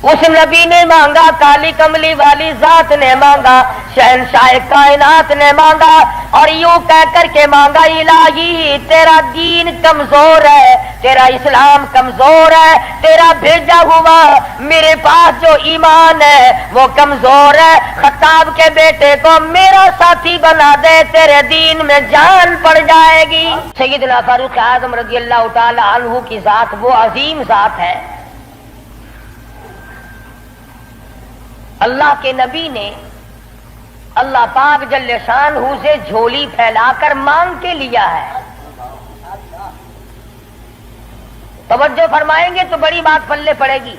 اس نبی نے مانگا، کالی کملی والی ذات نے مانگا، شہنشاہ کائنات نے مانگا، اور یوں کہہ کر کے مانگا، الہی تیرا دین کمزور ہے، تیرا اسلام کمزور ہے، تیرا بھیجا ہوا میرے پاس جو ایمان ہے وہ کمزور ہے، خطاب کے بیٹے کو میرا ساتھی بنا دے، تیرے دین میں جان پڑ جائے گی۔ سیدنا فاروق اعظم رضی اللہ تعالی عنہ کی ذات وہ عظیم ذات ہے، اللہ کے نبی نے اللہ پاک جل شانہ سے جھولی پھیلا کر مانگ کے لیا ہے۔ توجہ فرمائیں گے تو بڑی بات پلے پڑے گی۔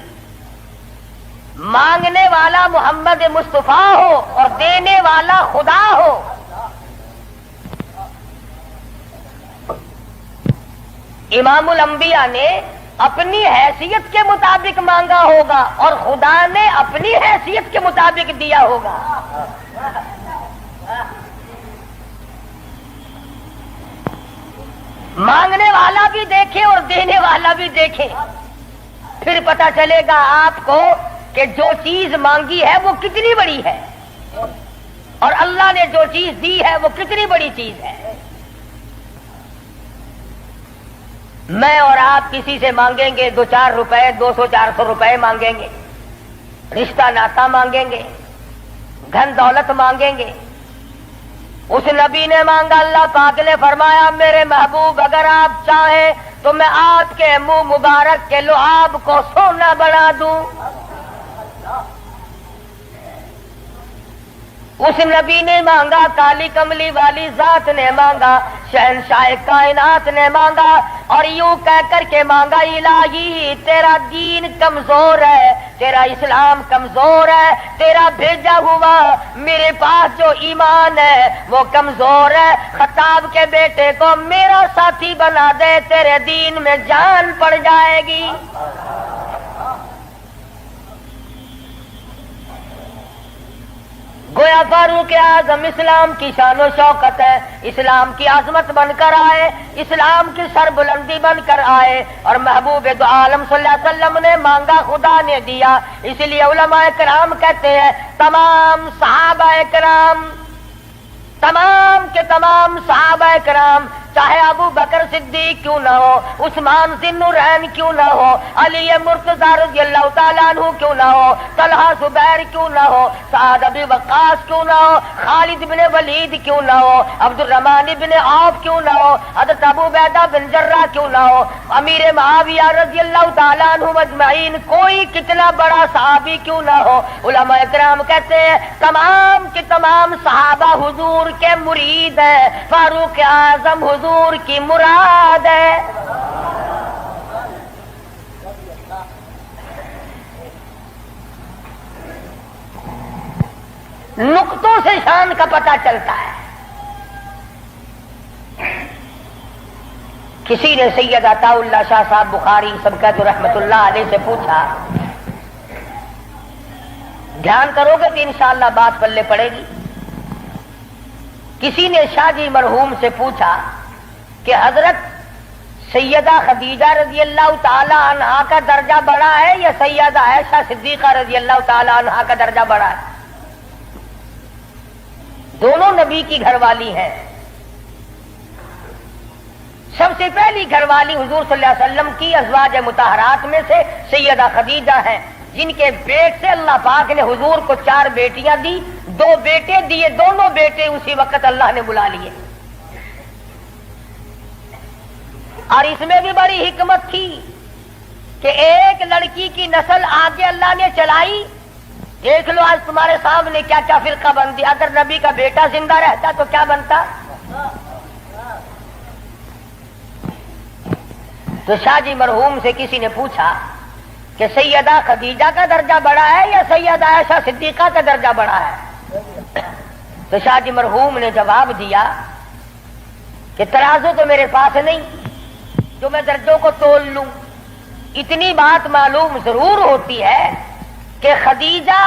مانگنے والا محمد مصطفیٰ ہو اور دینے والا خدا ہو، امام الانبیاء نے اپنی حیثیت کے مطابق مانگا ہوگا اور خدا نے اپنی حیثیت کے مطابق دیا ہوگا۔ مانگنے والا بھی دیکھے اور دینے والا بھی دیکھے، پھر پتہ چلے گا آپ کو کہ جو چیز مانگی ہے وہ کتنی بڑی ہے اور اللہ نے جو چیز دی ہے وہ کتنی بڑی چیز ہے۔ میں اور آپ کسی سے مانگیں گے 2-4 روپے، 200-400 روپے مانگیں گے، رشتہ ناتا مانگیں گے، دھن دولت مانگیں گے۔ اس نبی نے مانگا، اللہ پاک نے فرمایا میرے محبوب اگر آپ چاہیں تو میں آپ کے منہ مبارک کے لعاب کو سونا بنا دوں۔ اس نبی نے مانگا، کالی کملی والی ذات نے مانگا، شہنشاہ کائنات نے مانگا، اور یوں کہہ کر کے مانگا، الہی تیرا دین کمزور ہے، تیرا اسلام کمزور ہے، تیرا بھیجا ہوا میرے پاس جو ایمان ہے وہ کمزور ہے، خطاب کے بیٹے کو میرا ساتھی بنا دے، تیرے دین میں جان پڑ جائے گی۔ گویا فاروق اعظم اسلام کی شان و شوکت ہے، اسلام کی عظمت بن کر آئے، اسلام کی سربلندی بن کر آئے، اور محبوب دو عالم صلی اللہ علیہ وسلم نے مانگا، خدا نے دیا۔ اس لیے علماء کرام کہتے ہیں تمام صحابہ کرام، تمام کے تمام صحابہ کرام، چاہے ابو بکر صدیق کیوں نہ ہو، عثمان ذی النورین کیوں نہ ہو، علی مرتضی رضی اللہ تعالیٰ عنہ کیوں نہ ہو، طلحہ زبیر کیوں نہ ہو، سعد ابی وقاص کیوں نہ ہو، خالد بن ولید کیوں نہ ہو، عبد الرحمن بن عوف کیوں نہ ہو، حضرت ابو عبیدہ بن جراح کیوں نہ ہو، امیر معاویہ رضی اللہ تعالیٰ عنہ اجمعین، کوئی کتنا بڑا صحابی کیوں نہ ہو، علماء کرام کہتے ہیں تمام کے تمام صحابہ حضور کے مرید ہیں، فاروق اعظم حضور کی مراد ہے۔ نقطوں سے شان کا پتہ چلتا ہے۔ کسی نے سید عطا اللہ شاہ صاحب بخاری سبقت رحمت اللہ علیہ سے پوچھا، دھیان کرو گے تو انشاءاللہ بات پلے پڑے گی۔ کسی نے شاہ جی مرحوم سے پوچھا کہ حضرت سیدہ خدیجہ رضی اللہ تعالی عنہا کا درجہ بڑا ہے یا سیدہ عائشہ صدیقہ رضی اللہ تعالی عنہا کا درجہ بڑا ہے؟ دونوں نبی کی گھر والی ہیں۔ سب سے پہلی گھر والی حضور صلی اللہ علیہ وسلم کی ازواج مطہرات میں سے سیدہ خدیجہ ہیں، جن کے پیٹ سے اللہ پاک نے حضور کو 4 بیٹیاں دی، 2 بیٹے دیے، دونوں بیٹے اسی وقت اللہ نے بلا لیے۔ اور اس میں بھی بڑی حکمت تھی کہ ایک لڑکی کی نسل آگے اللہ نے چلائی۔ دیکھ لو آج تمہارے سامنے کیا کیا فرقہ بندی، اگر نبی کا بیٹا زندہ رہتا تو کیا بنتا۔ تو شاہ جی مرحوم سے کسی نے پوچھا کہ سیدہ خدیجہ کا درجہ بڑا ہے یا سیدہ عائشہ صدیقہ کا درجہ بڑا ہے؟ تو شاہ جی مرحوم نے جواب دیا کہ ترازو تو میرے پاس نہیں جو میں درجوں کو تول لوں، اتنی بات معلوم ضرور ہوتی ہے کہ خدیجہ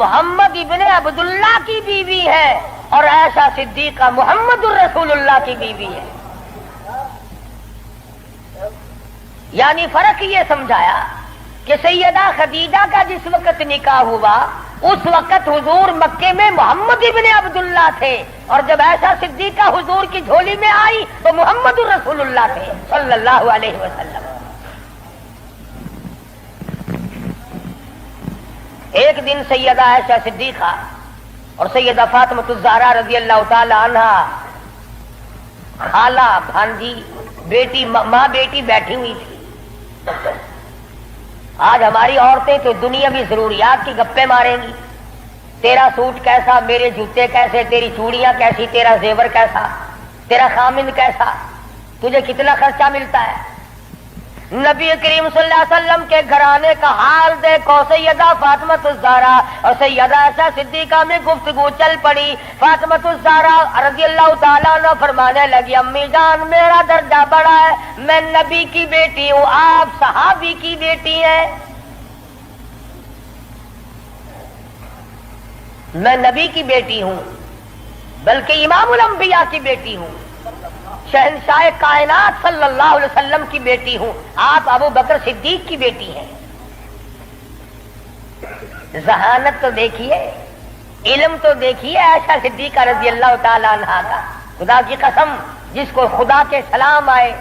محمد ابن عبداللہ کی بیوی ہے اور عائشہ صدیقہ محمد الرسول اللہ کی بیوی ہے۔ یعنی فرق یہ سمجھایا کہ سیدہ خدیجہ کا جس وقت نکاح ہوا اس وقت حضور مکے میں محمد ابن عبداللہ تھے، اور جب ایسا صدیقہ حضور کی جھولی میں آئی تو محمد الرسول اللہ تھے صلی اللہ علیہ وسلم۔ ایک دن سیدہ عائشہ صدیقہ اور سیدہ فاطمہ الزہرا رضی اللہ تعالی عنہا، خالہ بھانجی بیٹی ماں بیٹی بیٹھی ہوئی تھی۔ آج ہماری عورتیں تو دنیاوی ضروریات کی گپیں ماریں گی، تیرا سوٹ کیسا، میرے جوتے کیسے، تیری چوڑیاں کیسی، تیرا زیور کیسا، تیرا خامند کیسا، تجھے کتنا خرچہ ملتا ہے۔ نبی کریم صلی اللہ علیہ وسلم کے گھرانے کا حال دیکھو، سیدہ فاطمہ الزہرا اور سیدہ عائشہ صدیقہ میں گفتگو چل پڑی۔ فاطمہ الزہرا رضی اللہ تعالیٰ عنہ فرمانے لگی، امی جان میرا درجہ بڑا ہے، میں نبی کی بیٹی ہوں، آپ صحابی کی بیٹی ہیں۔ میں نبی کی بیٹی ہوں بلکہ امام الانبیاء کی بیٹی ہوں، شہنشاہ کائنات صلی اللہ علیہ وسلم کی بیٹی ہوں، آپ ابو بکر صدیق کی بیٹی ہیں۔ ذہانت تو دیکھیے، علم تو دیکھیے عائشہ صدیقہ رضی اللہ تعالی عنہا کا۔ خدا کی قسم، جس کو خدا کے سلام آئے،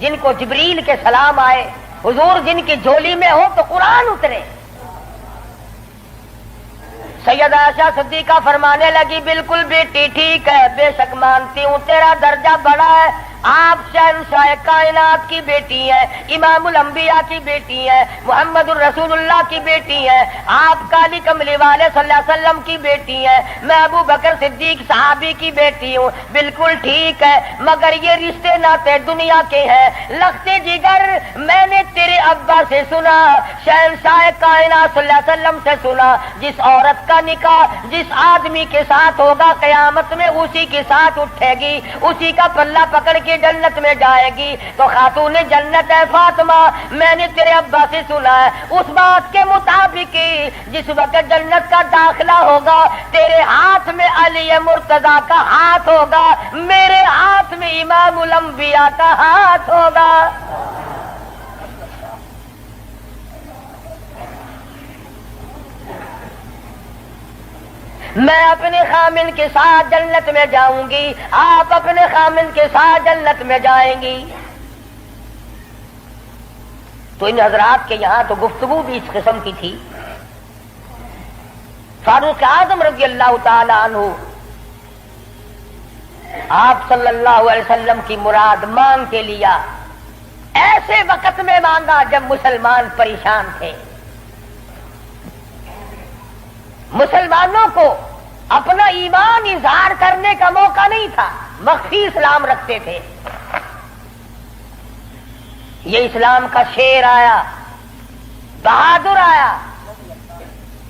جن کو جبریل کے سلام آئے، حضور جن کی جھولی میں ہو تو قرآن اترے۔ سیدہ عائشہ صدیقہ فرمانے لگی، بالکل بیٹی ٹھیک ہے، بے شک مانتی ہوں تیرا درجہ بڑا ہے، آپ شہنشاہ کائنات کی بیٹی ہیں، امام الانبیاء کی بیٹی ہیں، محمد الرسول اللہ کی بیٹی ہیں، آپ کالی کملی والے صلی اللہ علیہ وسلم کی بیٹی ہیں، میں ابو بکر صدیق صحابی کی بیٹی ہوں، بالکل ٹھیک ہے، مگر یہ رشتے ناتے دنیا کے ہیں، لختے جگر میں نے تیرے ابا سے سنا، شہنشاہ کائنات صلی اللہ علیہ وسلم سے سنا، جس عورت کا نکاح جس آدمی کے ساتھ ہوگا قیامت میں اسی کے ساتھ اٹھے گی، اسی کا پلہ پکڑ کے جنت میں جائے گی۔ تو خاتون جنت ہے فاطمہ، میں نے تیرے ابا سے سنا ہے اس بات کے مطابق جس وقت جنت کا داخلہ ہوگا تیرے ہاتھ میں علی مرتضیٰ کا ہاتھ ہوگا، میرے ہاتھ میں امام الانبیاء کا ہاتھ ہوگا۔ میں اپنے خامن کے ساتھ جنت میں جاؤں گی، آپ اپنے خامن کے ساتھ جنت میں جائیں گی۔ تو ان حضرات کے یہاں تو گفتگو بھی اس قسم کی تھی۔ فاروق اعظم رضی اللہ تعالی عنہ آپ صلی اللہ علیہ وسلم کی مراد مانگ کے لیا، ایسے وقت میں مانگا جب مسلمان پریشان تھے۔ مسلمانوں کو اپنا ایمان اظہار کرنے کا موقع نہیں تھا، مخفی اسلام رکھتے تھے۔ یہ اسلام کا شیر آیا، بہادر آیا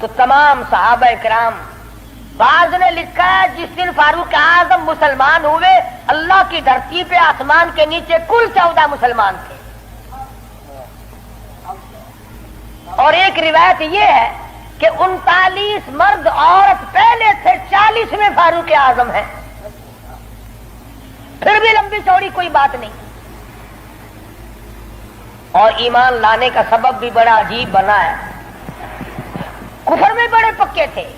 تو تمام صحابہ کرام، بعض نے لکھا ہے جس دن فاروق اعظم مسلمان ہوئے اللہ کی دھرتی پہ آسمان کے نیچے کل 14 مسلمان تھے، اور ایک روایت یہ ہے کہ 39 مرد عورت پہلے تھے، 40 میں فاروق اعظم ہے۔ پھر بھی لمبی چوڑی کوئی بات نہیں، اور ایمان لانے کا سبب بھی بڑا عجیب بنا ہے۔ کفر میں بڑے پکے تھے،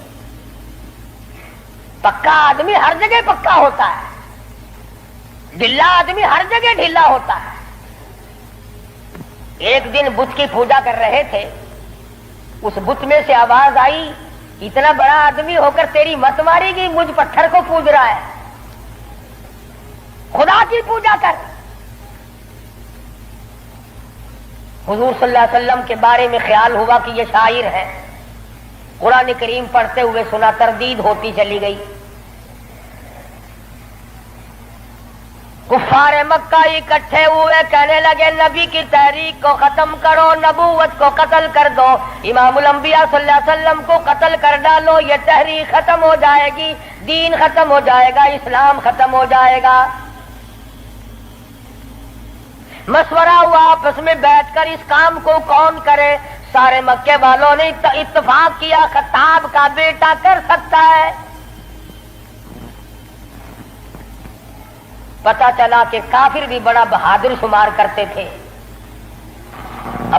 پکا آدمی ہر جگہ پکا ہوتا ہے، ڈھلا آدمی ہر جگہ ڈھیلا ہوتا ہے۔ ایک دن بت کی پوجا کر رہے تھے، اس بت میں سے آواز آئی، اتنا بڑا آدمی ہو کر تیری مت ماری گی، مجھ پتھر کو پوج رہا ہے، خدا کی پوجا کر۔ حضور صلی اللہ علیہ وسلم کے بارے میں خیال ہوا کہ یہ شاعر ہے، قرآن کریم پڑھتے ہوئے سنا، تردید ہوتی چلی گئی۔ کفار مکہ اکٹھے ہوئے، کہنے لگے نبی کی تحریک کو ختم کرو، نبوت کو قتل کر دو، امام الانبیاء صلی اللہ علیہ وسلم کو قتل کر ڈالو، یہ تحریک ختم ہو جائے گی، دین ختم ہو جائے گا، اسلام ختم ہو جائے گا۔ مشورہ ہوا آپس میں بیٹھ کر اس کام کو کون کرے۔ سارے مکے والوں نے اتفاق کیا خطاب کا بیٹا کر سکتا ہے۔ پتا چلا کہ کافر بھی بڑا بہادر شمار کرتے تھے،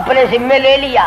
اپنے ذمے لے لیا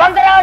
15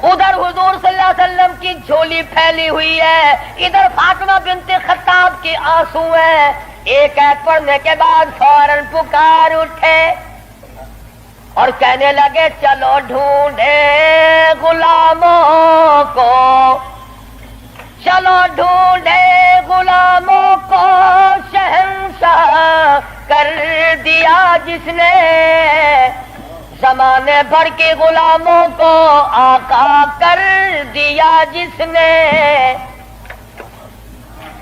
ادھر حضور صلی اللہ علیہ وسلم کی جھولی پھیلی ہوئی ہے، ادھر فاطمہ بنت خطاب کے آنسو ہیں۔ ایک ایت پڑھنے کے بعد فوراً پکار اٹھے اور کہنے لگے چلو ڈھونڈے غلاموں کو، چلو ڈھونڈے غلاموں کو، شہنشاہ کر دیا جس نے زمانے بھر کے غلاموں کو آقا کر دیا جس نے۔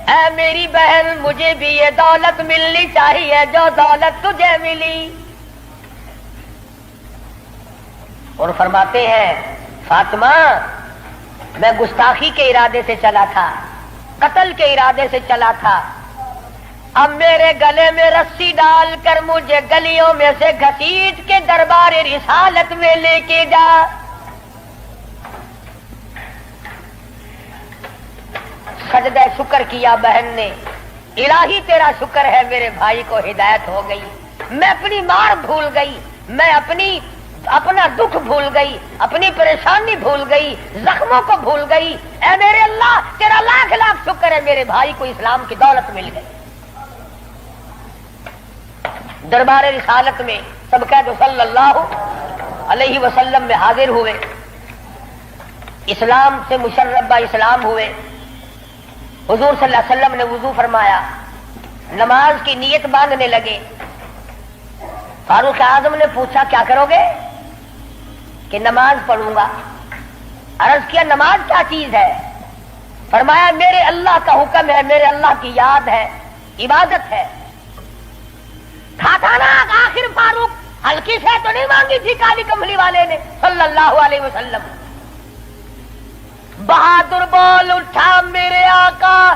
اے میری بہن مجھے بھی یہ دولت ملنی چاہیے جو دولت تجھے ملی۔ اور فرماتے ہیں فاطمہ میں گستاخی کے ارادے سے چلا تھا، قتل کے ارادے سے چلا تھا، اب میرے گلے میں رسی ڈال کر مجھے گلیوں میں سے گھسیٹ کے دربار رسالت میں لے کے جا۔ سجدہ شکر کیا بہن نے، الہی تیرا شکر ہے میرے بھائی کو ہدایت ہو گئی، میں اپنی مار بھول گئی، میں اپنا دکھ بھول گئی، اپنی پریشانی بھول گئی، زخموں کو بھول گئی۔ اے میرے اللہ تیرا لاکھ لاکھ شکر ہے میرے بھائی کو اسلام کی دولت مل گئی۔ دربار رسالت میں سب کہہ دو صلی اللہ علیہ وسلم میں حاضر ہوئے، اسلام سے مشربہ اسلام ہوئے۔ حضور صلی اللہ علیہ وسلم نے وضو فرمایا، نماز کی نیت باندھنے لگے۔ فاروق اعظم نے پوچھا کیا کرو گے؟ کہ نماز پڑھوں گا۔ عرض کیا نماز کیا چیز ہے؟ فرمایا میرے اللہ کا حکم ہے، میرے اللہ کی یاد ہے، عبادت ہے۔ کھاتا نا آخر فاروق ہلکی سے تو نہیں مانگی تھی کالی کملی والے نے صلی اللہ علیہ وسلم۔ بہادر بول اٹھا میرے آقا،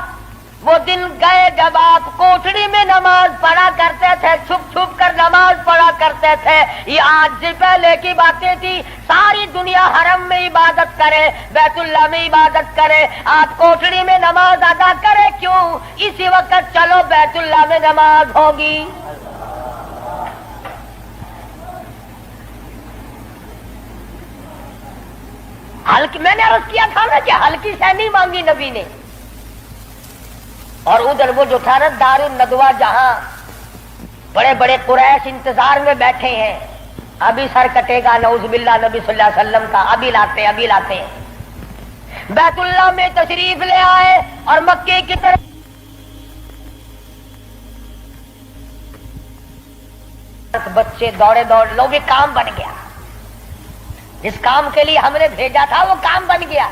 وہ دن گئے جب آپ کوٹڑی میں نماز پڑھا کرتے تھے، چھپ چھپ کر نماز پڑھا کرتے تھے۔ یہ آج سے پہلے کی باتیں تھی، ساری دنیا حرم میں عبادت کرے، بیت اللہ میں عبادت کرے، آپ کوٹڑی میں نماز ادا کرے کیوں؟ اسی وقت چلو بیت اللہ میں نماز ہوگی۔ ہلکی میں نے عرض کیا تھا نا کہ ہلکی سے نہیں مانگی نبی نے۔ اور ادھر وہ جو تھا نا دار الندوہ، جہاں بڑے بڑے قریش انتظار میں بیٹھے ہیں، ابھی سر کٹے گا نعوذ باللہ نبی صلی اللہ علیہ وسلم کا، ابھی لاتے ہیں۔ بیت اللہ میں تشریف لے آئے اور مکے کی طرف بچے دوڑے لو، بھی کام بن گیا، جس کام کے لیے ہم نے بھیجا تھا وہ کام بن گیا۔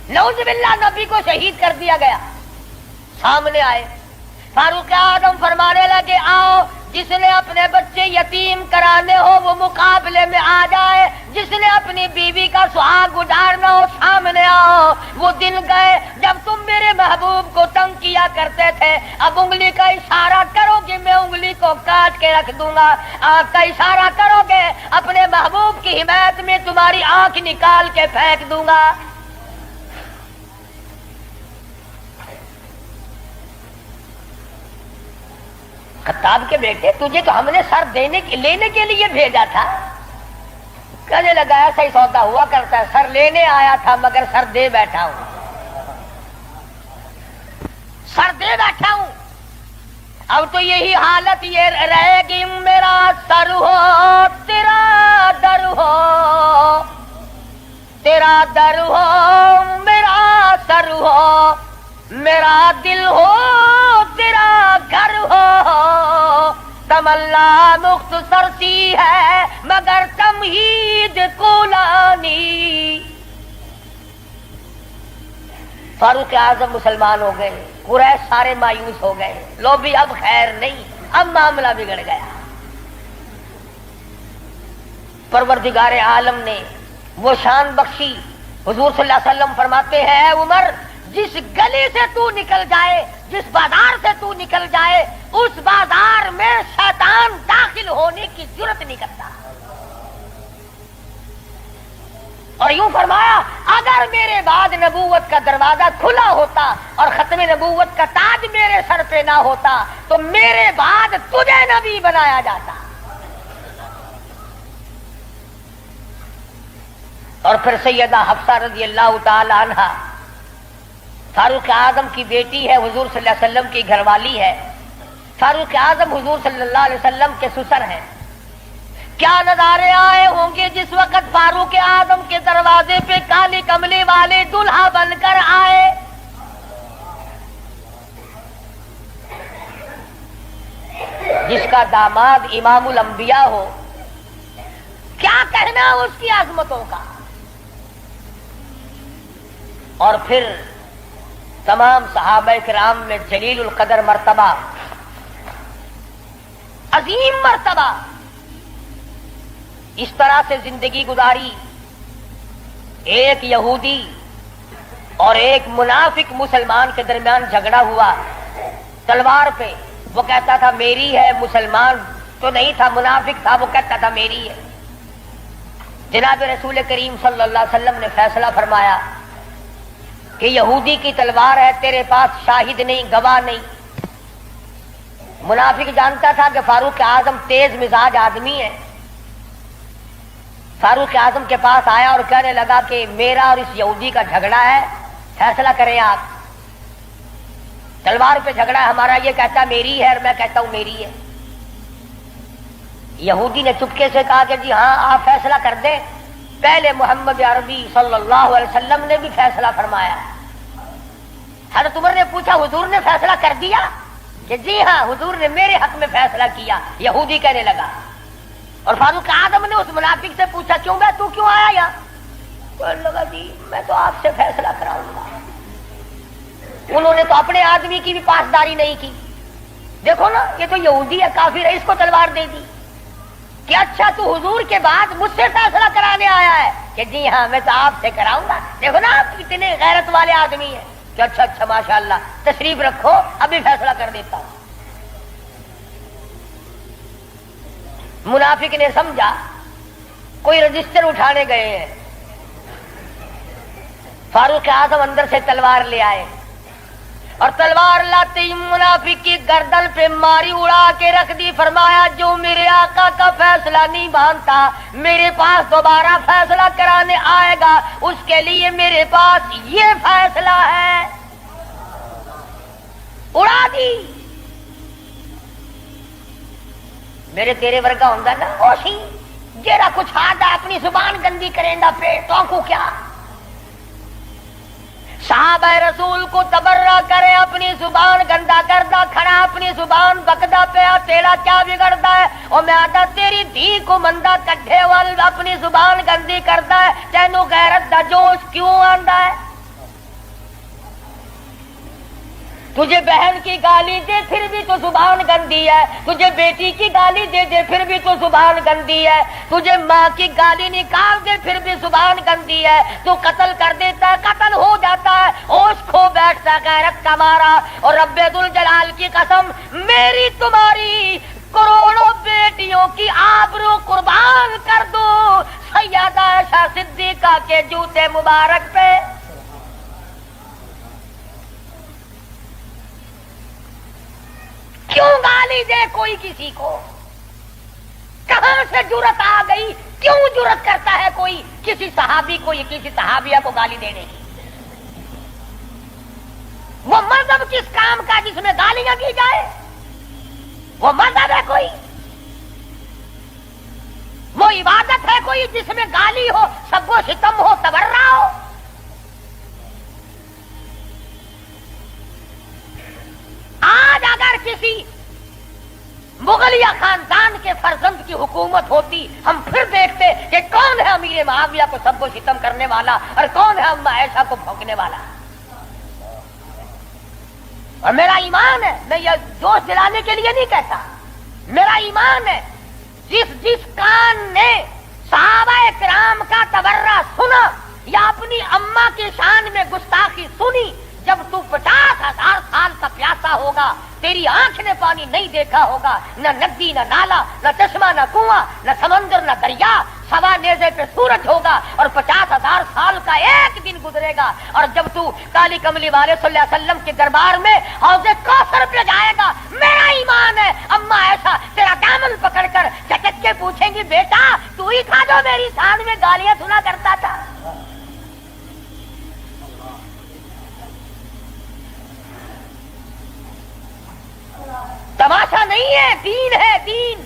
نعوذ باللہ نبی کو شہید کر دیا گیا۔ سامنے آئے فاروق اعظم فرمانے لگے آؤ، جس نے اپنے بچے یتیم کرانے ہو وہ مقابلے میں آ جائے، جس نے اپنی بیوی کا سہاگ گزارنا ہو سامنے آؤ۔ وہ دن گئے جب تم میرے محبوب کو تنگ کیا کرتے تھے، اب انگلی کا اشارہ کرو گے میں انگلی کو کاٹ کے رکھ دوں گا، آنکھ کا اشارہ کرو گے اپنے محبوب کی حمایت میں تمہاری آنکھ نکال کے پھینک دوں گا۔ خطاب کے بیٹے تجھے تو ہم نے سر لینے کے لیے بھیجا تھا۔ کہنے لگا ایسا ہی سودا ہوا کرتا ہے، سر لینے آیا تھا مگر سر دے بیٹھا ہوں، سر دے بیٹھا ہوں۔ اب تو یہی حالت یہ رہے گی، میرا سر ہو تیرا در ہو، تیرا در ہو میرا سر ہو، میرا دل ہو تیرا گھر ہو۔ تمنا مختصر سی ہے مگر تمہید کولانی۔ فاروق اعظم مسلمان ہو گئے، قریش سارے مایوس ہو گئے، لو بھی اب خیر نہیں، اب معاملہ بگڑ گیا۔ پروردگار عالم نے وہ شان بخشی، حضور صلی اللہ علیہ وسلم فرماتے ہیں اے عمر، جس گلی سے تو نکل جائے، جس بازار سے تو نکل جائے، اس بازار میں شیطان داخل ہونے کی جرات نہیں کرتا۔ اور یوں فرمایا اگر میرے بعد نبوت کا دروازہ کھلا ہوتا اور ختم نبوت کا تاج میرے سر پہ نہ ہوتا تو میرے بعد تجھے نبی بنایا جاتا۔ اور پھر سیدہ حفصہ رضی اللہ تعالی عنہا فاروق اعظم کی بیٹی ہے، حضور صلی اللہ علیہ وسلم کی گھر والی ہے، فاروق اعظم حضور صلی اللہ علیہ وسلم کے سسر ہیں۔ کیا نظارے آئے ہوں گے جس وقت فاروق اعظم کے دروازے پہ کالی کملی والے دلہا بن کر آئے۔ جس کا داماد امام الانبیاء ہو، کیا کہنا اس کی عظمتوں کا۔ اور پھر تمام صحابہ کرام میں جلیل القدر مرتبہ، عظیم مرتبہ، اس طرح سے زندگی گزاری۔ ایک یہودی اور ایک منافق مسلمان کے درمیان جھگڑا ہوا تلوار پہ، وہ کہتا تھا میری ہے، مسلمان تو نہیں تھا، منافق تھا، وہ کہتا تھا میری ہے۔ جناب رسول کریم صلی اللہ علیہ وسلم نے فیصلہ فرمایا کہ یہودی کی تلوار ہے، تیرے پاس شاہد نہیں، گواہ نہیں۔ منافق جانتا تھا کہ فاروق اعظم تیز مزاج آدمی ہے، فاروق اعظم کے پاس آیا اور کہنے لگا کہ میرا اور اس یہودی کا جھگڑا ہے، فیصلہ کریں آپ، تلوار پہ جھگڑا ہے ہمارا، یہ کہتا ہے میری ہے اور میں کہتا ہوں میری ہے۔ یہودی نے چپکے سے کہا کہ جی ہاں آپ فیصلہ کر دیں۔ پہلے محمد عربی صلی اللہ علیہ وسلم نے بھی فیصلہ فرمایا۔ حضرت عمر نے پوچھا حضور نے فیصلہ کر دیا؟ کہ جی ہاں حضور نے میرے حق میں فیصلہ کیا۔ یہودی کہنے لگا، اور فاروق اعظم نے اس منافق سے پوچھا کیوں گیا، تو کیوں آیا یہاں؟ کہنے لگا جی میں تو آپ سے فیصلہ کراؤں گا۔ انہوں نے تو اپنے آدمی کی بھی پاسداری نہیں کی۔ دیکھو نا، یہ تو یہودی ہے، کافر ہے، اس کو تلوار دے دی کہ اچھا تو حضور کے بعد مجھ سے فیصلہ کرانے آیا ہے؟ کہ جی ہاں میں تو آپ سے کراؤں گا۔ دیکھو نا آپ کتنے غیرت والے آدمی ہیں کہ اچھا اچھا ماشاءاللہ تشریف رکھو، ابھی فیصلہ کر دیتا ہوں۔ منافق نے سمجھا کوئی رجسٹر اٹھانے گئے ہیں، فاروق اعظم اندر سے تلوار لے آئے اور تلوار لاتے ہی منافق کی گردن پہ ماری، اڑا کے رکھ دی۔ فرمایا جو میرے آقا کا فیصلہ نہیں مانتا، میرے پاس دوبارہ فیصلہ کرانے آئے گا، اس کے لیے میرے پاس یہ فیصلہ ہے۔ اڑا دی۔ میرے تیرے ورگا ہوں نا اوشی جیڑا کچھ آدھا اپنی زبان گندی کریں گا، پیٹ تو کو کیا؟ صحابہ رسول کو تبرہ کرے، اپنی زبان گندا کردہ کھڑا، اپنی زبان بکدا پیا، تیرا کیا بگڑتا ہے؟ اور میں آدھا تیری دھی کو مندہ کڈھے وال اپنی زبان گندی کرتا ہے، تینوں غیرت دا جوش کیوں آندا ہے؟ تجھے بہن کی گالی دے پھر بھی تو زبان گندی ہے، تجھے بیٹی کی گالی دے دے پھر بھی تو زبان گندی ہے، تجھے ماں کی گالی نکال دے پھر بھی زبان گندی ہے، تو قتل کر دیتا ہے، قتل ہو جاتا ہے، ہوش کھو بیٹھتا ہے غیرت کا مارا۔ اور رب ذوالجلال کی قسم، میری تمہاری کروڑوں بیٹیوں کی آبرو قربان کر دو سیدہ عائشہ صدیقہ کے جوتے مبارک پہ۔ کیوں گالی دے کوئی کسی کو؟ کہاں سے جرت آ گئی؟ کیوں جرت کرتا ہے کوئی کسی صحابی کو یا کسی صحابیہ کو گالی دینے کی؟ وہ مذہب کس کام کا جس میں گالیاں دی جائے؟ وہ مذہب ہے کوئی؟ وہ عبادت ہے کوئی جس میں گالی ہو، سب و ستم ہو، تبرہ ہو؟ آج اگر کسی مغلیہ خاندان کے فرزند کی حکومت ہوتی، ہم پھر دیکھتے کہ کون ہے امیر معاویہ کو سب و ستم کرنے والا اور کون ہے ام عائشہ کو بھونکنے والا۔ اور میرا ایمان ہے، میں یہ جوش دلانے کے لیے نہیں کہتا، میرا ایمان ہے جس کان نے صحابہ کرام کا تبرہ سنا یا اپنی اماں کی شان میں گستاخی سنی، جب تو 50,000 سال کا پیاسا ہوگا، تیری آنکھ نے پانی نہیں دیکھا ہوگا، نہ ندی نہ نالا نہ چشمہ نہ کنواں نہ سمندر نہ دریا، سوا نیزے پہ سورج ہوگا اور 50,000 سال کا ایک دن گزرے گا، اور جب تو کالی کملی والے صلی اللہ علیہ وسلم کے دربار میں حوض کوثر پہ جائے گا، میرا ایمان ہے اما ایسا تیرا دامن پکڑ کر جھٹک کے پوچھیں گی بیٹا تو ہی تھا جو میری شان میں گالیاں سنا کرتا تھا؟ تماشا نہیں ہے، دین ہے، دین۔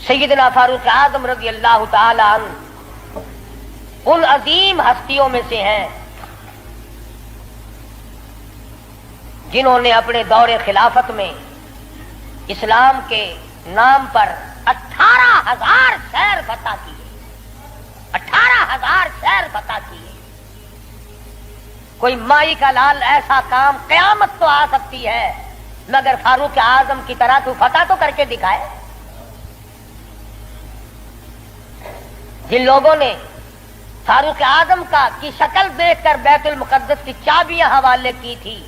سیدنا فاروق اعظم رضی اللہ تعالی عنہ ان عظیم ہستیوں میں سے ہیں جنہوں نے اپنے دور خلافت میں اسلام کے نام پر 18,000 شہر فتح کیے، 18,000 شہر فتح کیے۔ کوئی مائی کا لال ایسا کام، قیامت تو آ سکتی ہے مگر فاروق اعظم کی طرح تو فتح تو کر کے دکھائے۔ جن لوگوں نے فاروق اعظم کی شکل دیکھ کر بیت المقدس کی چابیاں حوالے کی تھی،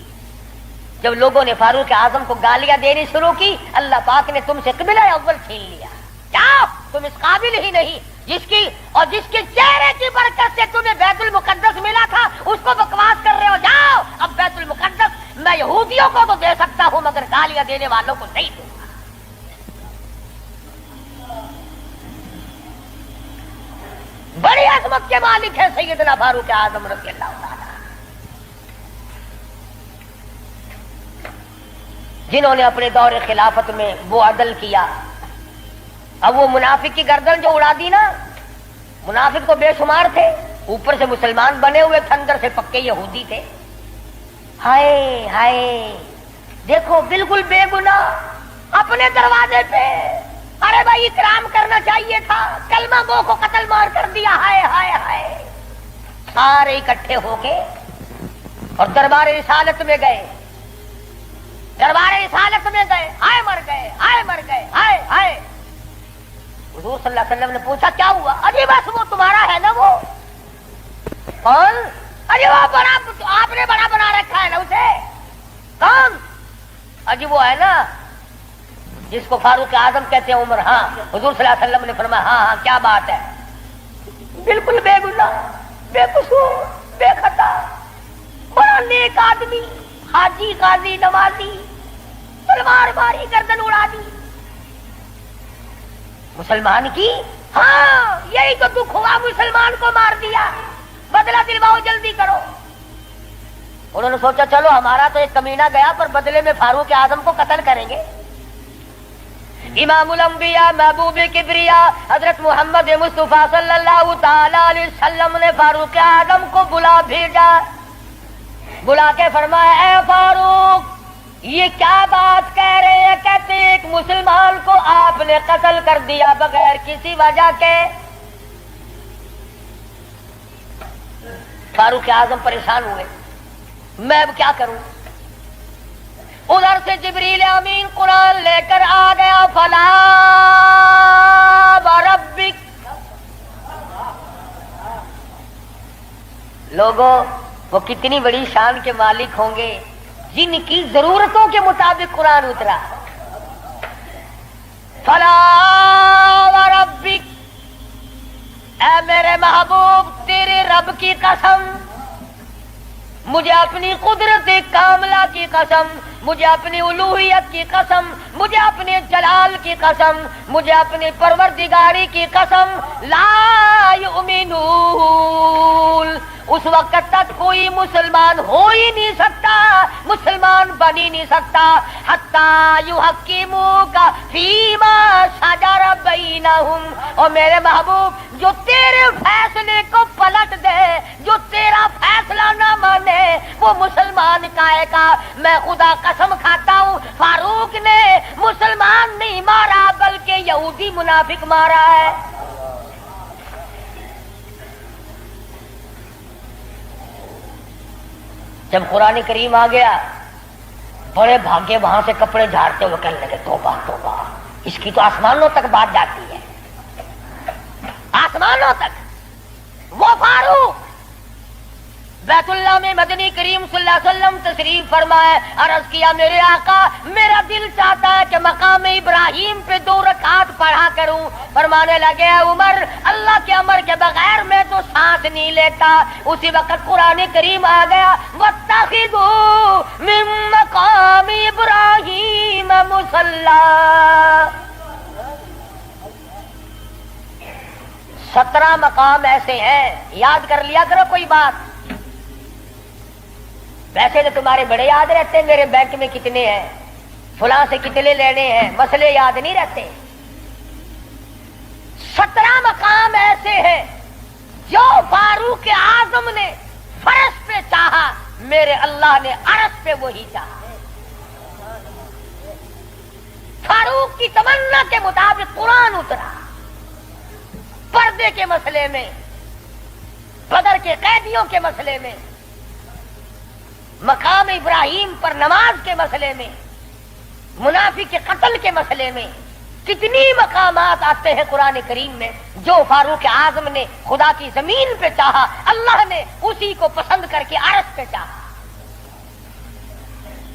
جب لوگوں نے فاروق اعظم کو گالیاں دینی شروع کی، اللہ پاک نے تم سے قبلہ اول چھین لیا۔ کیا تم اس قابل ہی نہیں؟ جس کے چہرے کی برکت سے تمہیں بیت المقدس ملا تھا، اس کو بکواس کر رہے ہو۔ جاؤ اب بیت المقدس میں یہودیوں کو تو دے سکتا ہوں مگر گالیاں دینے والوں کو نہیں دوں گا۔ بڑی عظمت کے مالک ہے سیدنا فاروق اعظم رضی اللہ تعالی، جنہوں نے اپنے دور خلافت میں وہ عدل کیا۔ اب وہ منافق کی گردن جو اڑا دی نا، منافق تو بے شمار تھے، اوپر سے مسلمان بنے ہوئے تھے، اندر سے پکے یہودی تھے۔ ہائے ہائے، دیکھو بالکل بے گناہ اپنے دروازے پہ، ارے بھائی اکرام کرنا چاہیے تھا، کلمہ گو کو قتل مار کر دیا۔ ہائے ہائے ہائے، سارے اکٹھے ہو کے اور دربار رسالت میں گئے، دربار رسالت میں گئے، ہائے مر گئے، ہائے مر گئے، ہائے ہائے۔ حضور صلی اللہ علیہ وسلم نے پوچھا کیا ہوا؟ ارے بس وہ تمہارا ہے نا، وہ کون؟ ارے وہ بڑا، آپ نے بڑا بنا رکھا ہے نا اسے، کون؟ اجی وہ ہے نا جس کو فاروق اعظم کہتے ہیں، عمر۔ ہاں، حضور صلی اللہ علیہ وسلم نے فرمایا ہاں ہاں کیا بات ہے، بالکل بے گناہ، بے قصور، بے خطا، بڑا نیک آدمی، حاجی، قاضی، نمازی، تلوار ماری، گردن اڑا دی مسلمان کی۔ ہاں یہی تو دکھ ہوا، مسلمان کو مار دیا، بدلہ دلواؤ جلدی کرو۔ انہوں نے سوچا چلو ہمارا تو ایک کمینہ گیا، پر بدلے میں فاروق اعظم کو قتل کریں گے۔ امام الانبیاء، محبوب کبریا حضرت محمد مصطفیٰ صلی اللہ تعالی علیہ وسلم نے فاروق اعظم کو بلا بھیجا، بلا کے فرمایا اے فاروق یہ کیا بات کہہ رہے ہیں؟ کہتے ایک مسلمان کو آپ نے قتل کر دیا بغیر کسی وجہ کے۔ فاروق اعظم پریشان ہوئے، میں اب کیا کروں؟ ادھر سے جبریل امین قرآن لے کر آ گیا، فلا وربک۔ لوگوں وہ کتنی بڑی شان کے مالک ہوں گے جن کی ضرورتوں کے مطابق قرآن اترا۔ فلا وربک، اے میرے محبوب تیرے رب کی قسم، مجھے اپنی قدرت کاملہ کی قسم، مجھے اپنی الوہیت کی قسم، مجھے اپنے جلال کی قسم، مجھے اپنی پروردگاری کی قسم، لا یؤمنون، اس وقت تک کوئی مسلمان ہو ہی نہیں سکتا، مسلمان بن ہی نہیں سکتا، حتی یحکموک فیما شجر بینہم، اور میرے محبوب جو تیرے فیصلے کو پلٹ دے، جو تیرا فیصلہ نہ مانے وہ مسلمان کہے گا۔ میں خدا قسم کھاتا ہوں فاروق نے مسلمان نہیں مارا بلکہ یہودی منافق مارا ہے۔ جب قرآن کریم آ گیا بڑے بھاگے وہاں سے کپڑے جھاڑتے ہوئے کہنے لگے توبہ توبہ، اس کی تو آسمانوں تک بات جاتی ہے، آسمانوں تک۔ وہ فاروق بیت اللہ میں مدنی کریم صلی اللہ علیہ وسلم تشریف فرمائے، عرض کیا میرے آقا میرا دل چاہتا ہے کہ مقام ابراہیم پہ 2 رکعت پڑھا کروں۔ فرمانے لگے عمر اللہ کے امر کے بغیر میں تو سانس نہیں لیتا۔ اسی وقت قرآن کریم آ گیا، واتخذوا من مقام ابراہیم مصلی۔ 17 مقام ایسے ہیں، یاد کر لیا کرو کوئی بات. ویسے تو تمہارے بڑے یاد رہتے ہیں میرے بینک میں کتنے ہیں، فلاں سے کتنے لینے ہیں، مسئلے یاد نہیں رہتے. 17 مقام ایسے ہیں جو فاروق اعظم نے فرش پہ چاہا، میرے اللہ نے عرش پہ وہی چاہا. فاروق کی تمنا کے مطابق قرآن اترا. پردے کے مسئلے میں، بدر کے قیدیوں کے مسئلے میں، مقام ابراہیم پر نماز کے مسئلے میں، منافق کے قتل کے مسئلے میں، کتنی مقامات آتے ہیں قرآن کریم میں. جو فاروق اعظم نے خدا کی زمین پہ چاہا، اللہ نے اسی کو پسند کر کے عرش پہ چاہا.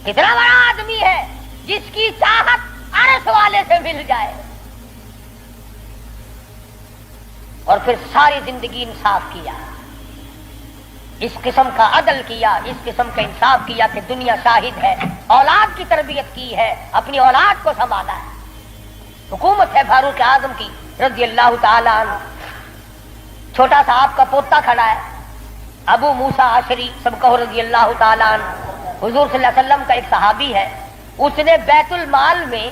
کتنا بڑا آدمی ہے جس کی چاہت عرش والے سے مل جائے. اور پھر ساری زندگی انصاف کیا، اس قسم کا عدل کیا، اس قسم کا انصاف کیا کہ دنیا شاہد ہے. اولاد کی تربیت کی ہے، اپنی اولاد کو سنبھالا ہے. حکومت ہے فاروق اعظم کی رضی اللہ تعالی عنہ. چھوٹا سا آپ کا پوتا کھڑا ہے، ابو موسیٰ اشعری سب کہو رضی اللہ تعالی عنہ. حضور صلی اللہ علیہ وسلم کا ایک صحابی ہے، اس نے بیت المال میں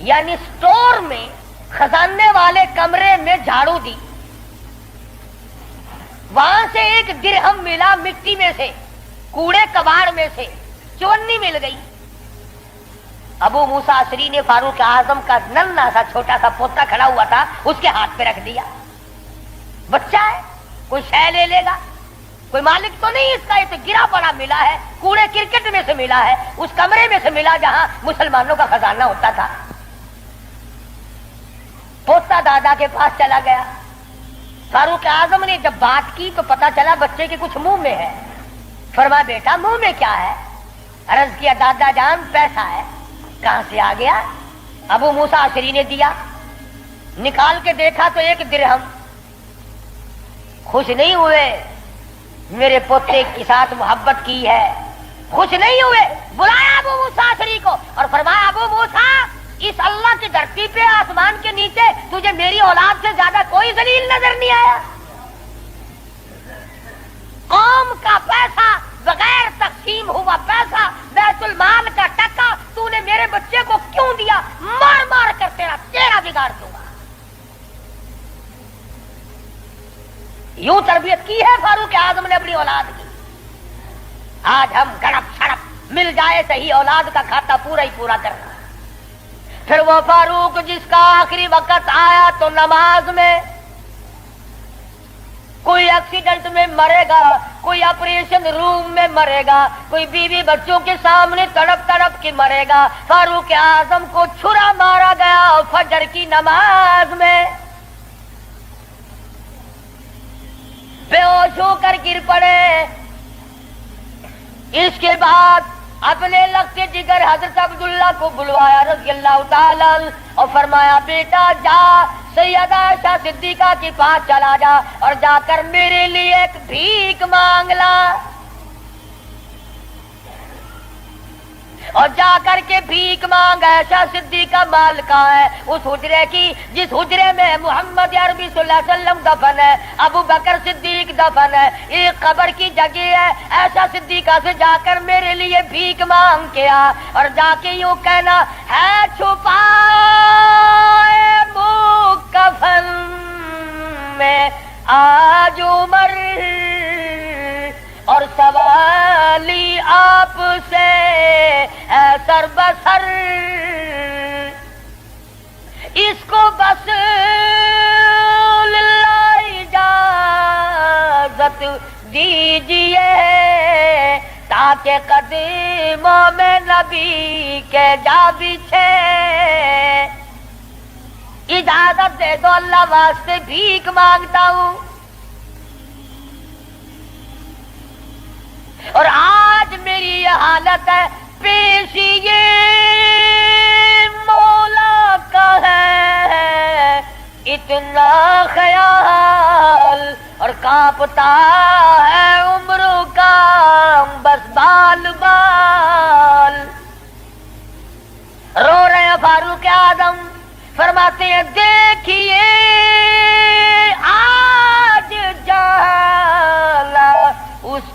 یعنی سٹور میں خزانے والے کمرے میں جھاڑو دی. وہاں سے ایک درہم ملا مٹی میں سے، کوڑے کباڑ میں سے چونی مل گئی. ابو موسیٰ اشعری نے فاروق اعظم کا ننھا سا چھوٹا سا پوتا کھڑا ہوا تھا، اس کے ہاتھ پہ رکھ دیا. بچہ ہے، کوئی شے لے لے گا، کوئی مالک تو نہیں اس کا، یہ تو گرا پڑا ملا ہے، کوڑے کرکٹ میں سے ملا ہے، اس کمرے میں سے ملا جہاں مسلمانوں کا خزانہ ہوتا تھا. پوتا دادا کے پاس چلا گیا. فاروق اعظم نے جب بات کی تو پتا چلا بچے کے کچھ منہ میں ہے. فرمایا بیٹا منہ میں کیا ہے؟ عرض کیا دادا جان پیسہ ہے. کہاں سے آ گیا؟ ابو موسیٰ اشعری نے دیا. نکال کے دیکھا تو ایک درہم. خوش نہیں ہوئے، میرے پوتے کے ساتھ محبت کی ہے. خوش نہیں ہوئے، بلایا ابو موسیٰ اشعری کو اور فرمایا ابو موسیٰ، اس اللہ کی دھرتی پہ آسمان کے نیچے تجھے میری اولاد سے زیادہ کوئی ذلیل نظر نہیں آیا. قوم کا پیسہ، بغیر تقسیم ہوا پیسہ، بیت المال کا ٹکا تو نے میرے بچے کو کیوں دیا؟ مار مار کر تیرا چہرہ بگاڑ دوں گا. یوں تربیت کی ہے فاروق اعظم نے اپنی اولاد کی. آج ہم گڑپ سڑپ مل جائے صحیح اولاد کا کھاتا پورا ہی پورا کرنا. پھر وہ فاروق جس کا آخری وقت آیا تو نماز میں، کوئی ایکسیڈنٹ میں مرے گا، کوئی آپریشن روم میں مرے گا، کوئی بیوی بچوں کے سامنے تڑپ تڑپ کے مرے گا. فاروق اعظم کو چھرا مارا گیا فجر کی نماز میں، بے ہوش ہو کر گر پڑے. اس کے بعد اپنے لخت جگر حضرت عبداللہ کو بلوایا رضی اللہ تعالی اور فرمایا بیٹا جا سیدہ عائشہ صدیقہ کے پاس چلا جا اور جا کر میرے لیے ایک بھیک مانگ لا. اور جا کر کے بھیک مانگ. عائشہ صدیقہ مالکہ ہے اس حجرے کی جس حجرے میں محمد عربی صلی اللہ علیہ وسلم دفن ہے، ابو بکر صدیق دفن ہے، ایک قبر کی جگہ ہے. عائشہ صدیقہ سے جا کر میرے لیے بھیک مانگ کے آ اور جا کے یوں کہنا ہے چھپائے کفن میں آج عمر اور سوالی آپ سے ہے سر بسر. اس کو بس للہ اجازت دیجیے تاکہ قدموں میں نبی کے جا بچھے. اجازت دے دو اللہ واسطے بھیک مانگتا ہوں. اور آج میری یہ حالت ہے، پیش یہ مولا کا ہے اتنا خیال اور کانپتا ہے عمروں کا بس بال بال. رو رہے ہیں فاروق اعظم، فرماتے ہیں دیکھیے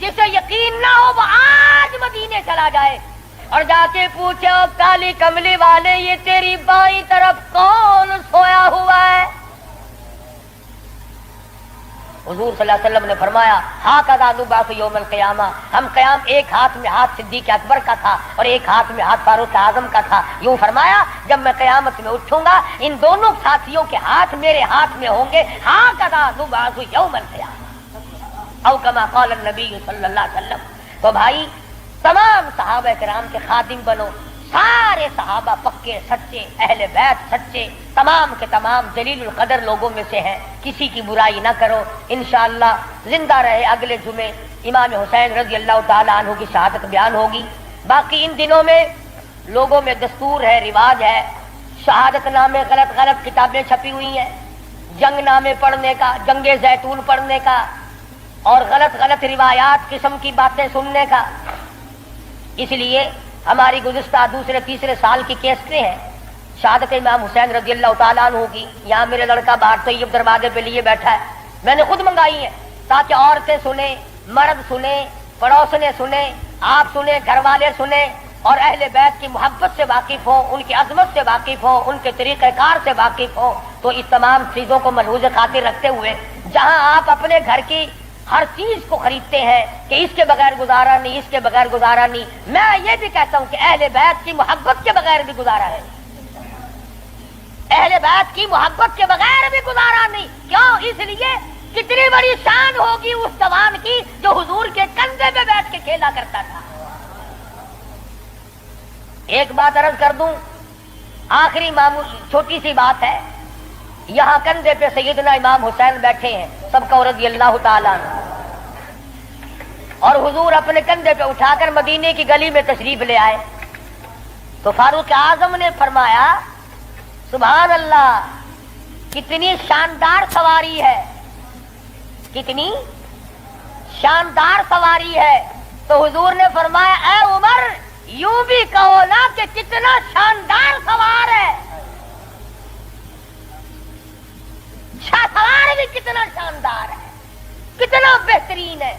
جسے یقین نہ ہو وہ آج مدینے چلا جائے اور جا کے پوچھو کالی کملی والے یہ تیری بائیں طرف کون سویا ہوا ہے؟ حضور صلی اللہ علیہ وسلم نے فرمایا ہاکذا نبعث یوم القیامہ، ہم قیام ایک ہاتھ میں ہاتھ صدیق اکبر کا تھا اور ایک ہاتھ میں ہاتھ فاروق اعظم کا تھا، یوں فرمایا جب میں قیامت میں اٹھوں گا ان دونوں ساتھیوں کے ہاتھ میرے ہاتھ میں ہوں گے، ہاکذا نبعث یوم القیامہ او کما قال النبی صلی اللہ علیہ وسلم۔ تو بھائی تمام صحابہ کرام کے خادم بنو، سارے صحابہ پکے سچے، اہل بیت سچے، تمام کے تمام جلیل القدر لوگوں میں سے ہیں، کسی کی برائی نہ کرو۔ انشاءاللہ زندہ رہے اگلے جمعے امام حسین رضی اللہ تعالی عنہ کی شہادت بیان ہوگی۔ باقی ان دنوں میں لوگوں میں دستور ہے، رواج ہے، شہادت نامے غلط غلط کتابیں چھپی ہوئی ہیں، جنگ نامے پڑھنے کا، جنگ زیتون پڑھنے کا اور غلط غلط روایات قسم کی باتیں سننے کا۔ اس لیے ہماری گزشتہ دوسرے تیسرے سال کی کیسٹیں ہیں شہادت امام حسین رضی اللہ تعالیٰ عنہ کی، یہاں میرے لڑکا باہر طیب دروازے پہ لیے بیٹھا ہے، میں نے خود منگائی ہیں تاکہ عورتیں سنیں، مرد سنیں، پڑوسنے سنیں، آپ سنیں، گھر والے سنیں اور اہل بیت کی محبت سے واقف ہوں، ان کی عظمت سے واقف ہوں، ان کے طریقہ کار سے واقف ہوں۔ تو اس تمام چیزوں کو ملحوظ خاطر رکھتے ہوئے جہاں آپ اپنے گھر کی ہر چیز کو خریدتے ہیں کہ اس کے بغیر گزارا نہیں، اس کے بغیر گزارا نہیں، میں یہ بھی کہتا ہوں کہ اہل بیت کی محبت کے بغیر بھی گزارا ہے، اہل بیت کی محبت کے بغیر بھی گزارا نہیں۔ کیوں؟ اس لیے کتنی بڑی شان ہوگی اس جوان کی جو حضور کے کندھے پہ بیٹھ کے کھیلا کرتا تھا۔ ایک بات عرض کر دوں، آخری چھوٹی سی بات ہے، یہاں کندھے پہ سیدنا امام حسین بیٹھے ہیں سب کا رضی اللہ تعالیٰ عنہ، اور حضور اپنے کندھے پہ اٹھا کر مدینے کی گلی میں تشریف لے آئے تو فاروق اعظم نے فرمایا سبحان اللہ، کتنی شاندار سواری ہے، کتنی شاندار سواری ہے۔ تو حضور نے فرمایا اے عمر یوں بھی کہو نا کہ کتنا شاندار سوار ہے، سوار بھی کتنا شاندار ہے، کتنا بہترین ہے۔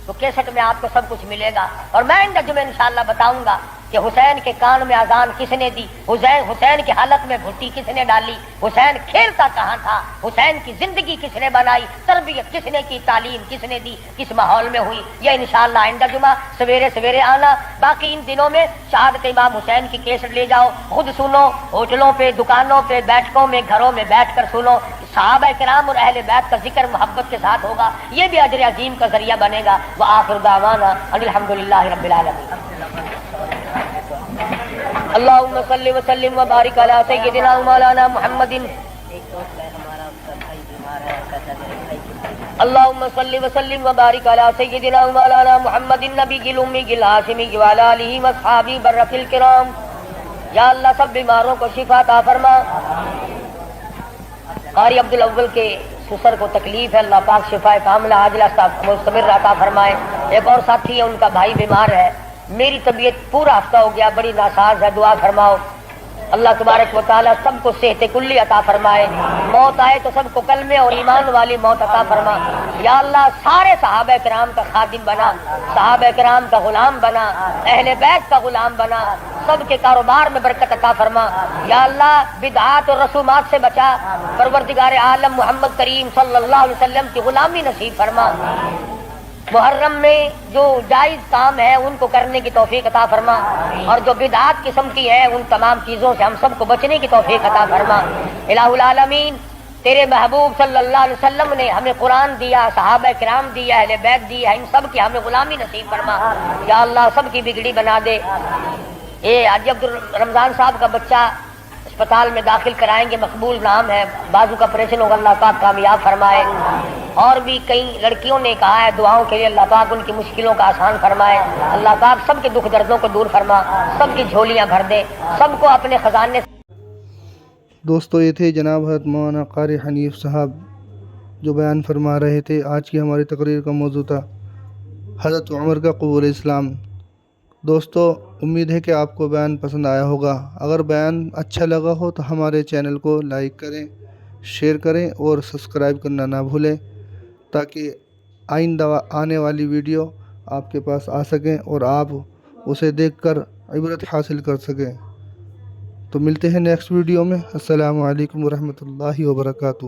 تو کیسٹ میں آپ کو سب کچھ ملے گا، اور میں ان جمعے انشاءاللہ بتاؤں گا کہ حسین کے کان میں اذان کس نے دی، حسین کے حلق میں گھٹی کس نے ڈالی، حسین کھیلتا کہاں تھا، حسین کی زندگی کس نے بنائی، تربیت کس نے کی، تعلیم کس نے دی، کس ماحول میں ہوئی، یہ انشاءاللہ آئندہ جمعہ سویرے سویرے آنا۔ باقی ان دنوں میں شہادت امام حسین کی کیسٹ لے جاؤ، خود سنو، ہوٹلوں پہ، دکانوں پہ، بیٹھکوں میں، گھروں میں بیٹھ کر سنو، صحابہ کرام اور اہل بیت کا ذکر محبت کے ساتھ ہوگا، یہ بھی اجر عظیم کا ذریعہ بنے گا۔ وآخر دعوانا ان الحمدللہ رب العالمین۔ اللہم صلی وسلم وبارک علی سیدنا مولانا محمد، اللہم صلی وسلم وبارک علی سیدنا مولانا محمد النبی الامی الہاشمی وعلی آلہ واصحابہ برۃ الکرام۔ یا اللہ سب بیماروں کو شفا عطا فرما۔ قاری عبدالاول کے سسر کو تکلیف ہے، اللہ پاک شفا کاملہ عاجلہ مستمر عطا فرمائے۔ ایک اور ساتھی ہے، ان کا بھائی بیمار ہے، میری طبیعت پورا ہفتہ ہو گیا بڑی ناساز ہے، دعا فرماؤ اللہ تبارک و تعالیٰ سب کو صحت کلی عطا فرمائے، موت آئے تو سب کو کلمے اور ایمان والی موت عطا فرما۔ یا اللہ سارے صحابہ کرام کا خادم بنا، صحابہ کرام کا غلام بنا، اہل بیت کا غلام بنا، سب کے کاروبار میں برکت عطا فرما۔ یا اللہ بدعات اور رسومات سے بچا، پروردگار عالم محمد کریم صلی اللہ علیہ وسلم کی غلامی نصیب فرما۔ محرم میں جو جائز کام ہے ان کو کرنے کی توفیق عطا فرما، اور جو بدعات قسم کی ہے ان تمام چیزوں سے ہم سب کو بچنے کی توفیق عطا فرما۔ الہ العالمین تیرے محبوب صلی اللہ علیہ وسلم نے ہمیں قرآن دیا، صحابہ کرام دیا، اہل بیت دیا، ان سب کی ہمیں غلامی نصیب فرما۔ یا اللہ سب کی بگڑی بنا دے۔ یہ حاجی عبد رمضان صاحب کا بچہ اسپتال میں داخل کرائیں گے، مقبول نام ہے، بازو کا آپریشن ہوگا، اللہ پاک کامیاب فرمائے۔ اور بھی کئی لڑکیوں نے کہا ہے دعاؤں کے لیے، اللہ پاک ان کی مشکلوں کا آسان فرمائے، اللہ پاک سب کے دکھ دردوں کو دور فرما، سب کی جھولیاں بھر دے، سب کو اپنے خزانے۔ دوستو یہ تھے جناب حضرت مولانا قاری حنیف صاحب جو بیان فرما رہے تھے۔ آج کی ہماری تقریر کا موضوع تھا حضرت عمر کا قبول اسلام۔ دوستو امید ہے کہ آپ کو بیان پسند آیا ہوگا۔ اگر بیان اچھا لگا ہو تو ہمارے چینل کو لائک کریں، شیئر کریں اور سبسکرائب کرنا نہ بھولیں، تاکہ آئندہ آنے والی ویڈیو آپ کے پاس آ سکیں اور آپ اسے دیکھ کر عبرت حاصل کر سکیں۔ تو ملتے ہیں نیکسٹ ویڈیو میں۔ السلام علیکم ورحمۃ اللہ وبرکاتہ۔